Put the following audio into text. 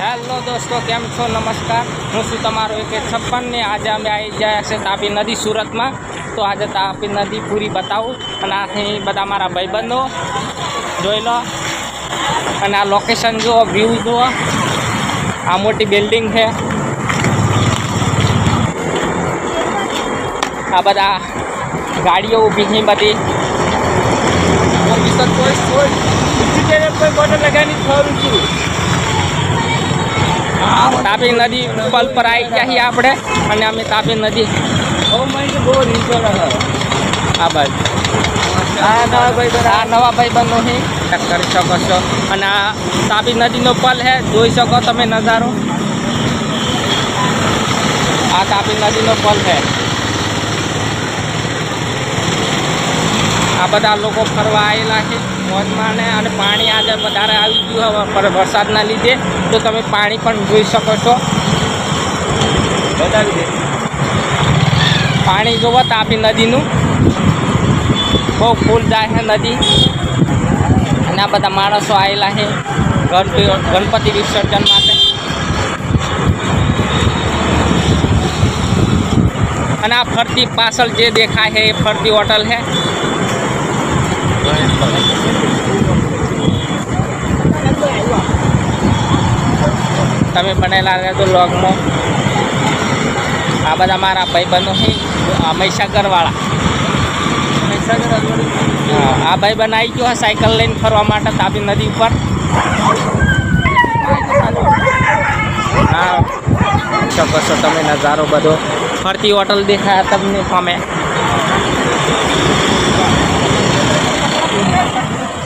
Hello દોસ્તો, કેમ છો? નમસ્કાર, હું છું તમારો AK56 ને આજે અમે આવી ગયા છે તાપી નદી સુરતમાં. તો આજે તાપી નદી પૂરી બતાવું અને અહીં બધા મારા ભાઈબંધો જોઈ લો. અને આ લોકેશન જુઓ, વ્યૂ જુઓ, આ મોટી બિલ્ડિંગ છે, આ બધા ગાડીઓ ઊભી છે બધી. તાપી નદી પુલ પર આવી ગયા છીએ આપણે અને અમે તાપી નદી આ બાજુ આ નવા ભાઈબંધો છે કરી શકો છો. અને આ તાપી નદીનો પુલ છે, જોઈ શકો તમે નજારો. આ તાપી નદીનો પુલ છે. આ બધા લોકો ફરવા આવેલા છે મોજમાં, અને પાણી આજે વધારે આવી ગયું હવે વરસાદના લીધે, તો તમે પાણી પણ જોઈ શકો છો. પાણી જોવો તાપી નદીનું, બહુ ફૂલ જાય છે નદી. અને આ બધા માણસો આવેલા છે ગણપતિ વિસર્જન માટે. અને આ ફરતી પાછળ જે દેખાય છે એ ફરતી હોટલ છે. તમે બનેલા રહેજો લોગમાં. આ બધા મારા ભાઈબંધો છે મહીસાગરવાળા. આ ભાઈબંધ આવી ગયો સાયકલ લઈને ફરવા માટે તાપી નદી ઉપર. હા, શકો છો તમે નજારો બધો. ફરતી હોટલ દેખાય તમને સામે.